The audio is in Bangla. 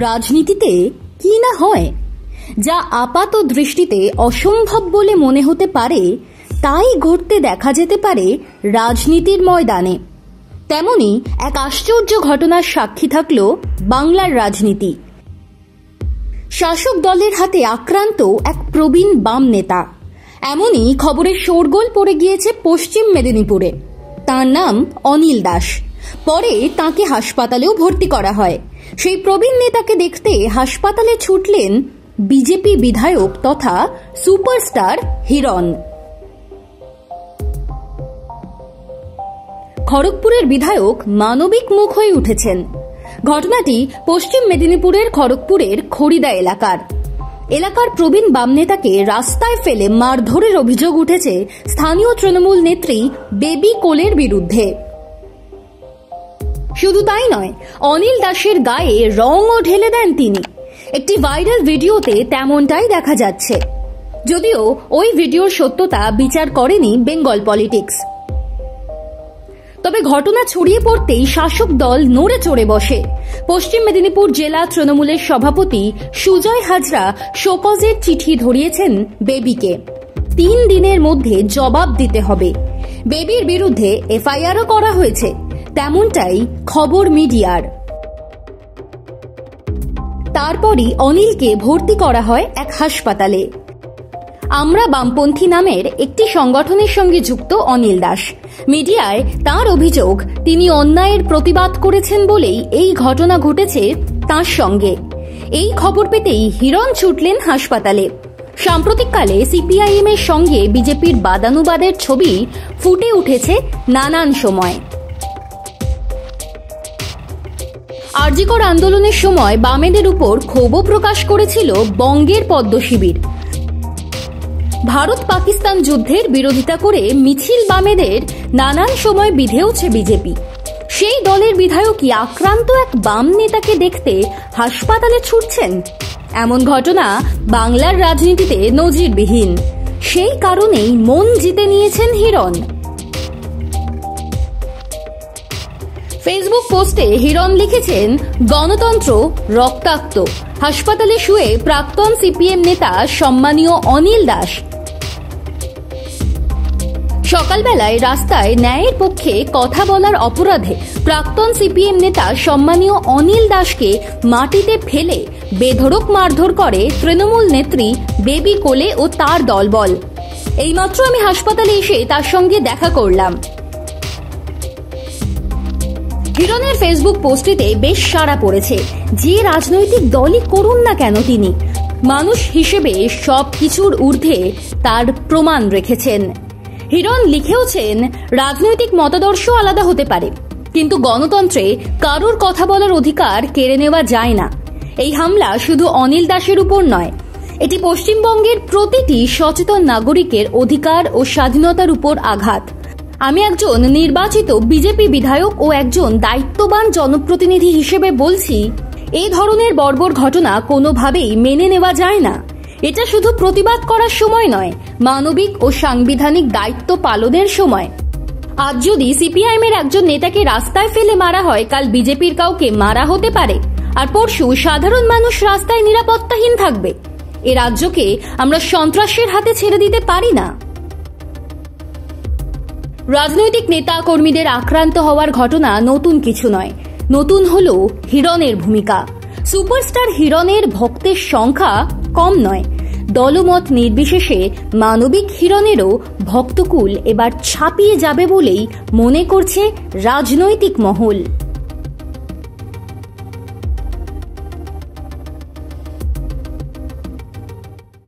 রাজনীতিতে কি না হয়, যা আপাত দৃষ্টিতে অসম্ভব বলে মনে হতে পারে তাই ঘটতে দেখা যেতে পারে রাজনীতির ময়দানে। তেমনি এক আশ্চর্য ঘটনার সাক্ষী থাকল বাংলার রাজনীতি। শাসক দলের হাতে আক্রান্ত এক প্রবীণ বাম নেতা। এমনই খবরের শোরগোল পড়ে গিয়েছে পশ্চিম মেদিনীপুরে। তার নাম অনিল দাস। পরে তাকে হাসপাতালেও ভর্তি করা হয়। সেই প্রবীণ নেতাকে দেখতে হাসপাতালে ছুটলেন বিজেপি বিধায়ক তথা সুপারস্টার হিরণ। খড়গপুরের বিধায়ক মানবিক মুখ হয়ে উঠেছেন। ঘটনাটি পশ্চিম মেদিনীপুরের খড়গপুরের খড়িদা এলাকার প্রবীণ বাম নেতাকে রাস্তায় ফেলে মারধরের অভিযোগ উঠেছে স্থানীয় তৃণমূল নেত্রী বেবি কোলের বিরুদ্ধে। শুধু তাই নয়, অনিল দাসের গায়ে রঙও ঢেলে দেন তিনি। একটি ভাইরাল ভিডিওতে তেমনটাই দেখা যাচ্ছে, যদিও ওই ভিডিওর সত্যতা বিচার করেনি বেঙ্গল পলিটিক্স। তবে ঘটনা ছড়িয়ে পড়তেই শাসক দল নড়ে চড়ে বসে। পশ্চিম মেদিনীপুর জেলা তৃণমূলের সভাপতি সুজয় হাজরা শোকজের চিঠি ধরিয়েছেন বেবিকে। 3 দিনের মধ্যে জবাব দিতে হবে। বেবির বিরুদ্ধে এফআইআরও করা হয়েছে, তেমনটাই খবর মিডিয়ার। তারপরই অনিলকে ভর্তি করা হয় এক হাসপাতালে। আমরা বামপন্থী নামের একটি সংগঠনের সঙ্গে যুক্ত অনিল দাস। মিডিয়ায় তার অভিযোগ, তিনি অন্যায়ের প্রতিবাদ করেছেন বলেই এই ঘটনা ঘটেছে তার সঙ্গে। এই খবর পেতেই হিরণ ছুটলেন হাসপাতালে। সাম্প্রতিককালে সিপিআইএম এর সঙ্গে বিজেপির বাদানুবাদের ছবি ফুটে উঠেছে নানান সময়। আরজিকর আন্দোলনের সময় বামেদের উপর ক্ষোভ প্রকাশ করেছিল বঙ্গের পদ্ম শিবির। ভারত পাকিস্তান যুদ্ধের বিরোধিতা করে মিছিল বামেদের নানান সময় বিধেওছে বিজেপি। সেই দলের বিধায়কই আক্রান্ত এক বাম নেতাকে দেখতে হাসপাতালে ছুটছেন। এমন ঘটনা বাংলার রাজনীতিতে নজিরবিহীন। সেই কারণেই মন জিতে নিয়েছেন হিরণ। ফেসবুক পোস্টে হিরণ লিখেছেন, গণতন্ত্র রক্তাক্ত। হাসপাতালে শুয়ে প্রাক্তন সিপিএম নেতা সম্মানীয় অনিল দাস। সকালবেলায় রাস্তায় ন্যায়ের পক্ষে কথা বলার অপরাধে প্রাক্তন সিপিএম নেতা সম্মানীয় অনিল দাসকে মাটিতে ফেলে বেধড়ক মারধর করে তৃণমূল নেত্রী বেবি কোলে ও তার দলবল। এইমাত্র আমি হাসপাতালে এসে তার সঙ্গে দেখা করলাম। হিরণের ফেসবুক পোস্টটিতে বেশ সাড়া পড়েছে। যে রাজনৈতিক দলই করুন না কেন, তিনি মানুষ হিসেবে সবকিছুর ঊর্ধ্বে তার প্রমাণ রেখেছেন। হিরণ লিখেওছেন, রাজনৈতিক মতাদর্শ আলাদা হতে পারে, কিন্তু গণতন্ত্রে কারোর কথা বলার অধিকার কেড়ে নেওয়া যায় না। এই হামলা শুধু অনিল দাসের উপর নয়, এটি পশ্চিমবঙ্গের প্রতিটি সচেতন নাগরিকের অধিকার ও স্বাধীনতার উপর আঘাত। আমি একজন নির্বাচিত বিজেপি বিধায়ক ও একজন দায়িত্ববান জনপ্রতিনিধি হিসেবে বলছি, এই ধরনের বর্বর ঘটনা কোনোভাবেই মেনে নেওয়া যায় না। এটা শুধু প্রতিবাদ করার সময় নয়, মানবিক ও সাংবিধানিক দায়িত্ব পালনের সময়। আজ যদি সিপিআইএম এর একজন নেতাকে রাস্তায় ফেলে মারা হয়, কাল বিজেপির কাউকে মারা হতে পারে, আর পরশু সাধারণ মানুষ রাস্তায় নিরাপত্তাহীন থাকবে। এ রাজ্যকে আমরা সন্ত্রাসের হাতে ছেড়ে দিতে পারি না। রাজনৈতিক নেতা কর্মীদের আক্রান্ত হওয়ার ঘটনা নতুন কিছু নয়, নতুন হলো হিরণের ভূমিকা। সুপারস্টার হিরণের ভক্তের সংখ্যা কম নয়। দলমত নির্বিশেষে মানবিক হিরণেরও ভক্তকুল এবার ছাপিয়ে যাবে বলেই মনে করছে রাজনৈতিক মহল।